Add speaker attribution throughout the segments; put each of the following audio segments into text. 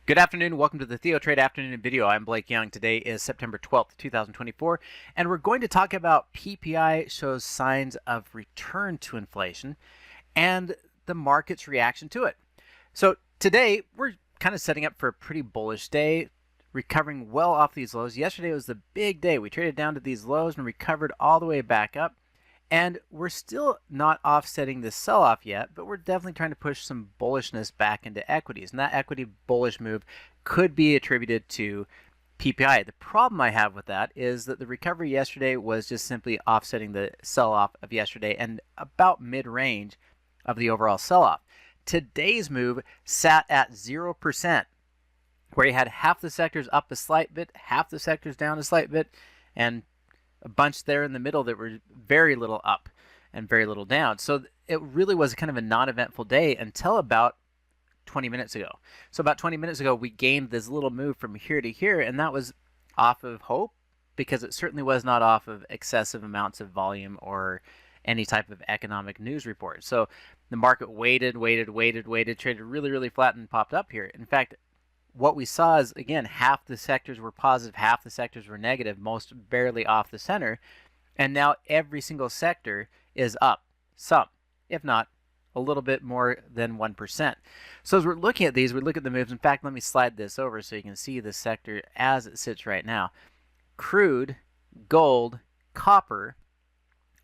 Speaker 1: Good afternoon. Welcome to the TheoTrade afternoon video. I'm Blake Young. Today is September 12th, 2024, and we're going to talk about PPI shows signs of return to inflation and the market's reaction to it. So today we're kind of setting up for a pretty bullish day, recovering well off these lows. Yesterday was the big day. We traded down to these lows and recovered all the way back up. And we're still not offsetting this sell-off yet, but we're definitely trying to push some bullishness back into equities. And that equity bullish move could be attributed to PPI. The problem I have with that is that the recovery yesterday was just simply offsetting the sell-off of yesterday and about mid-range of the overall sell-off. Today's move sat at 0%, where you had half the sectors up a slight bit, half the sectors down a slight bit, and a bunch there in the middle that were very little up and very little down. So it really was kind of a non-eventful day until about 20 minutes ago. So about 20 minutes ago, we gained this little move from here to here, and that was off of hope, because it certainly was not off of excessive amounts of volume or any type of economic news report. So the market waited, traded really flat and popped up here. In fact, what we saw is, again, half the sectors were positive, half the sectors were negative, most barely off the center. And now every single sector is up some, if not a little bit more than 1%. So as we're looking at these, we look at the moves. In fact, let me slide this over so you can see the sector as it sits right now. Crude, gold, copper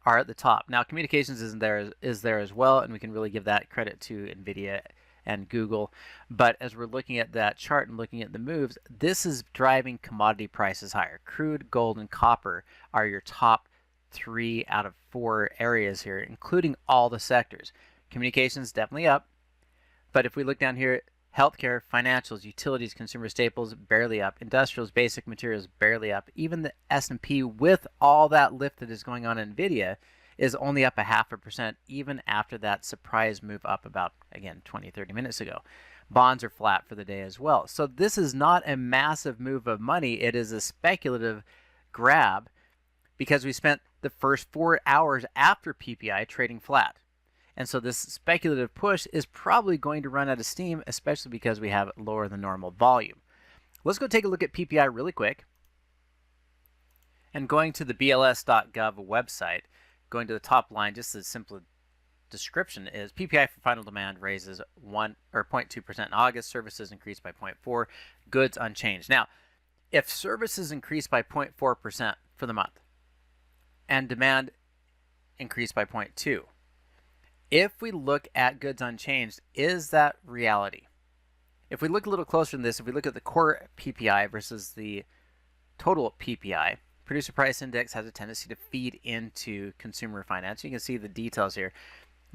Speaker 1: are at the top. Now, communications is there as well, and we can really give that credit to NVIDIA and Google. But as we're looking at that chart and looking at the moves, this is driving commodity prices higher. Crude, gold, and copper are your top 3 out of 4 areas here, including all the sectors. Communications definitely up, but if we look down here, healthcare, financials, utilities, consumer staples barely up, industrials, basic materials barely up. Even the S&P, with all that lift that is going on in NVIDIA, is only up 0.5%, even after that surprise move up about, again, 20-30 minutes ago. Bonds are flat for the day as well. So this is not a massive move of money. It is a speculative grab, because we spent the first 4 hours after PPI trading flat. And so this speculative push is probably going to run out of steam, especially because we have lower than normal volume. Let's go take a look at PPI really quick. And going to the BLS.gov website, going to the top line, just a simple description is PPI for final demand raises 0.2% in August. Services increased by 0.4%. Goods unchanged. Now, if services increased by 0.4% for the month and demand increased by 0.2%, if we look at goods unchanged, is that reality? If we look a little closer than this, if we look at the core PPI versus the total PPI, Producer Price Index has a tendency to feed into consumer finance. You can see the details here.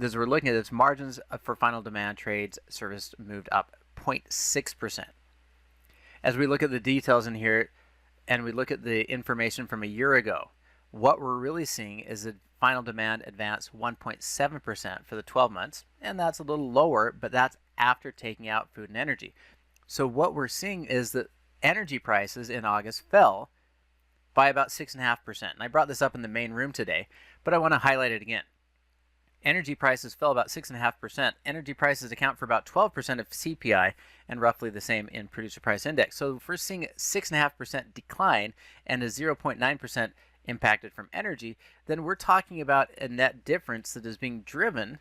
Speaker 1: As we're looking at this, margins for final demand trades service moved up 0.6%. As we look at the details in here and we look at the information from a year ago, what we're really seeing is that final demand advanced 1.7% for the 12 months, and that's a little lower, but that's after taking out food and energy. So what we're seeing is that energy prices in August fell by about 6.5%. And I brought this up in the main room today, but I want to highlight it again. Energy prices fell about 6.5%. Energy prices account for about 12% of CPI and roughly the same in Producer Price Index. So if we're seeing a 6.5% decline and a 0.9% impacted from energy, then we're talking about a net difference that is being driven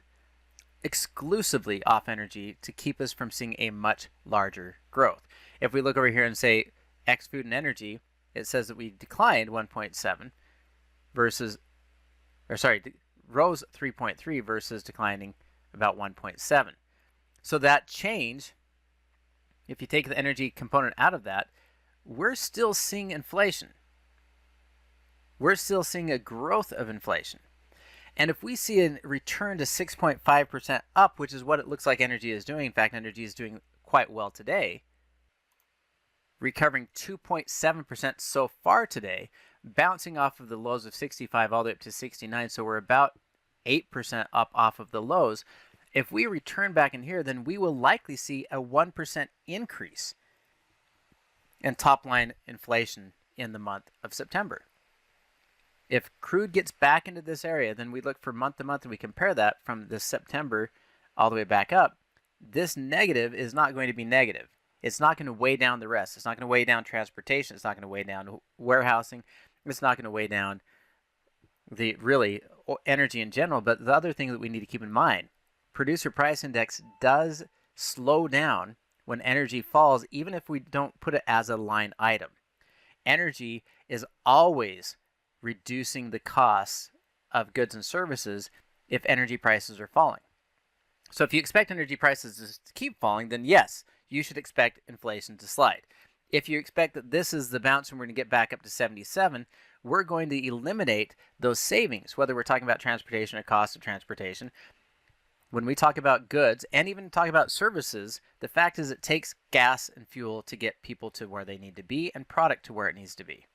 Speaker 1: exclusively off energy to keep us from seeing a much larger growth. If we look over here and say X food and energy, it says that we declined 1.7 versus, or sorry, rose 3.3 versus declining about 1.7. So that change, if you take the energy component out of that, we're still seeing inflation. We're still seeing a growth of inflation. And if we see a return to 6.5% up, which is what it looks like energy is doing, in fact, energy is doing quite well today, recovering 2.7% so far today, bouncing off of the lows of 65 all the way up to 69. So we're about 8% up off of the lows. If we return back in here, then we will likely see a 1% increase in top line inflation in the month of September. If crude gets back into this area, then we look for month to month and we compare that from this September all the way back up. This negative is not going to be negative. It's not going to weigh down the rest. It's not going to weigh down transportation. It's not going to weigh down warehousing. It's not going to weigh down the really energy in general. But the other thing that we need to keep in mind, producer price index does slow down when energy falls, even if we don't put it as a line item. Energy is always reducing the costs of goods and services if energy prices are falling. So if you expect energy prices to keep falling, then yes, you should expect inflation to slide. If you expect that this is the bounce and we're going to get back up to 77, we're going to eliminate those savings, whether we're talking about transportation or cost of transportation. When we talk about goods and even talk about services, the fact is it takes gas and fuel to get people to where they need to be and product to where it needs to be.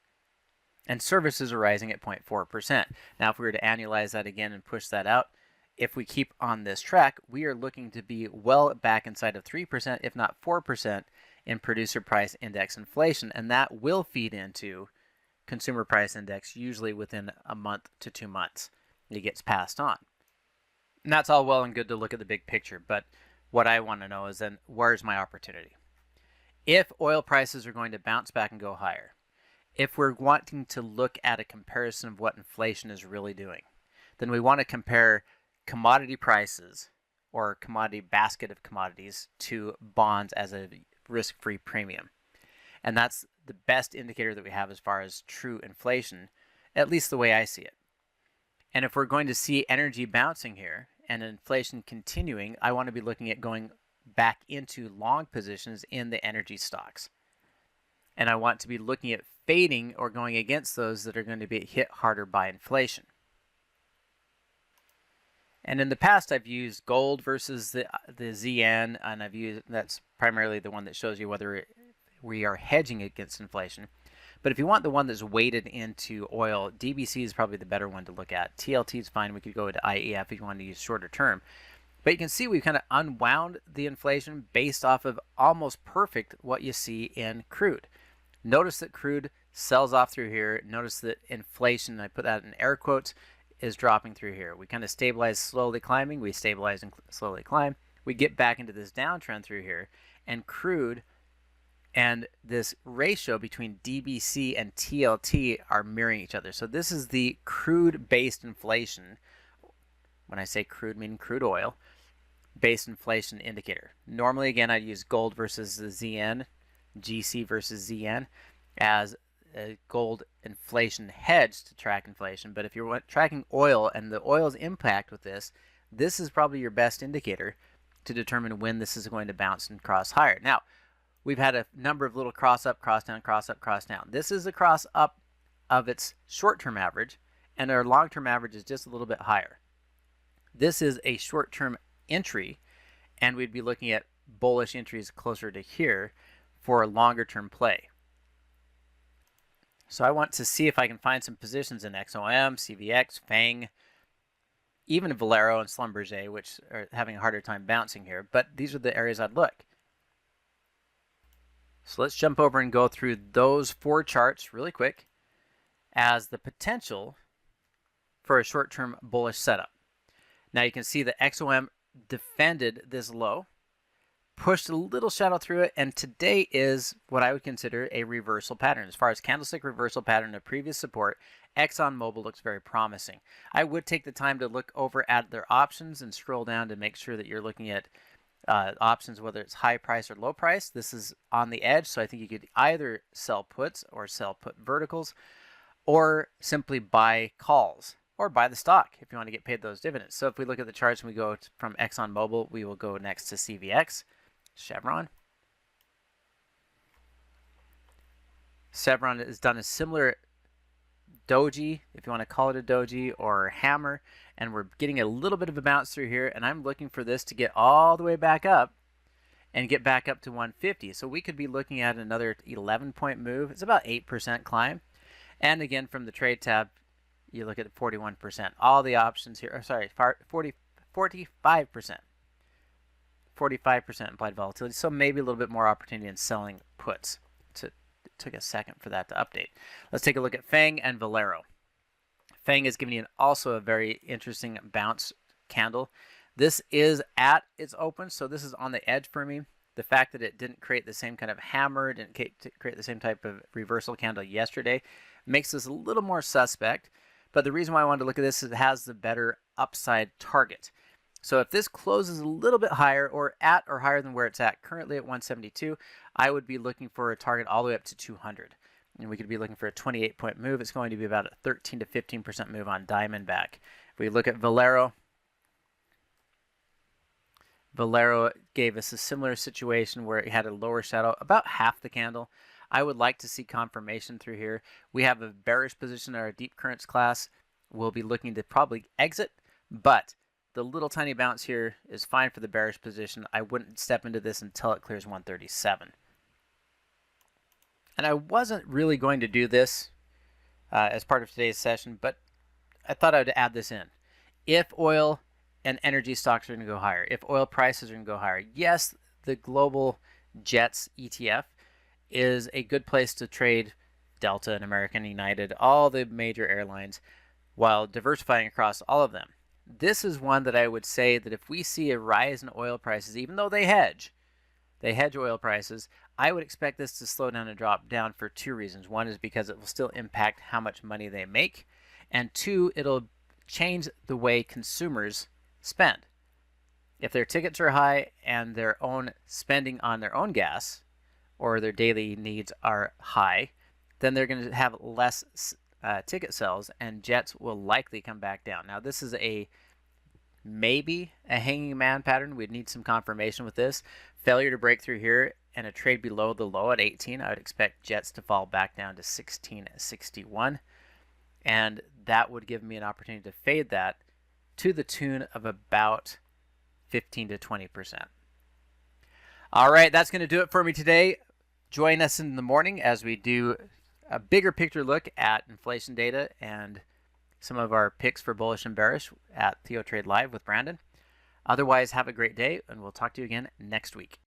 Speaker 1: And services are rising at 0.4%. Now, if we were to annualize that again and push that out, if we keep on this track, we are looking to be well back inside of 3%, if not 4%, in producer price index inflation. And that will feed into consumer price index usually within a month to 2 months. It gets passed on. And that's all well and good to look at the big picture, but what I want to know is then where's my opportunity? If oil prices are going to bounce back and go higher, if we're wanting to look at a comparison of what inflation is really doing, then we want to compare commodity prices or commodity basket of commodities to bonds as a risk-free premium. And that's the best indicator that we have as far as true inflation, at least the way I see it. And if we're going to see energy bouncing here and inflation continuing, I want to be looking at going back into long positions in the energy stocks. And I want to be looking at fading or going against those that are going to be hit harder by inflation. And in the past, I've used gold versus the ZN, and I've used, that's primarily the one that shows you whether we are hedging against inflation. But if you want the one that's weighted into oil, DBC is probably the better one to look at. TLT is fine. We could go to IEF if you want to use shorter term. But you can see we've kind of unwound the inflation based off of almost perfect what you see in crude. Notice that crude sells off through here. Notice that inflation, I put that in air quotes, is dropping through here. We kind of stabilize slowly climbing. We stabilize and slowly climb. We get back into this downtrend through here. And crude and this ratio between DBC and TLT are mirroring each other. So this is the crude-based inflation. When I say crude, meaning crude oil, based inflation indicator. Normally, again, I'd use gold versus the ZN, GC versus ZN, as a gold inflation hedge to track inflation. But if you're tracking oil and the oil's impact with this, this is probably your best indicator to determine when this is going to bounce and cross higher. Now, we've had a number of little cross up, cross down, cross up, cross down. This is a cross up of its short-term average, and our long-term average is just a little bit higher. This is a short-term entry, and we'd be looking at bullish entries closer to here for a longer-term play. So I want to see if I can find some positions in XOM, CVX, FANG, even Valero and Schlumberger, which are having a harder time bouncing here. But these are the areas I'd look. So let's jump over and go through those 4 charts really quick as the potential for a short-term bullish setup. Now you can see the XOM defended this low, pushed a little shadow through it, and today is what I would consider a reversal pattern. As far as candlestick reversal pattern of previous support, Exxon Mobil looks very promising. I would take the time to look over at their options and scroll down to make sure that you're looking at options, whether it's high price or low price. This is on the edge, so I think you could either sell puts or sell put verticals, or simply buy calls, or buy the stock if you want to get paid those dividends. So if we look at the charts and we go from Exxon Mobil, we will go next to CVX, Chevron. Chevron has done a similar doji, if you want to call it a doji, or hammer, and we're getting a little bit of a bounce through here, and I'm looking for this to get all the way back up and get back up to 150. So we could be looking at another 11-point move. It's about 8% climb. And again, from the trade tab, you look at 41%. All the options here, 45%. 45% implied volatility, so maybe a little bit more opportunity in selling puts. It took a second for that to update. Let's take a look at FANG and Valero. FANG is giving you also a very interesting bounce candle. This is at its open, so this is on the edge for me. The fact that it didn't create the same kind of hammer, didn't create the same type of reversal candle yesterday, makes this a little more suspect. But the reason why I wanted to look at this is it has the better upside target. So if this closes a little bit higher or at or higher than where it's at currently at 172, I would be looking for a target all the way up to 200. And we could be looking for a 28-point move. It's going to be about a 13 to 15% move on Diamondback. If we look at Valero, Valero gave us a similar situation where it had a lower shadow, about half the candle. I would like to see confirmation through here. We have a bearish position in our deep currents class. We'll be looking to probably exit, but the little tiny bounce here is fine for the bearish position. I wouldn't step into this until it clears 137. And I wasn't really going to do this as part of today's session, but I thought I would add this in. If oil and energy stocks are going to go higher, if oil prices are going to go higher, yes, the Global Jets ETF is a good place to trade Delta and American, United, all the major airlines, while diversifying across all of them. This is one that I would say that if we see a rise in oil prices, even though they hedge oil prices, I would expect this to slow down and drop down for two reasons. One is because it will still impact how much money they make, and two, it'll change the way consumers spend. If their tickets are high and their own spending on their own gas or their daily needs are high, then they're going to have less ticket sales, and jets will likely come back down. Now, this is maybe a hanging man pattern. We'd need some confirmation with this. Failure to break through here and a trade below the low at 18, I would expect jets to fall back down to 16.61, and that would give me an opportunity to fade that to the tune of about 15 to 20%. All right, that's going to do it for me today. Join us in the morning as we do a bigger picture look at inflation data and some of our picks for bullish and bearish at TheoTrade Live with Brandon. Otherwise, have a great day, and we'll talk to you again next week.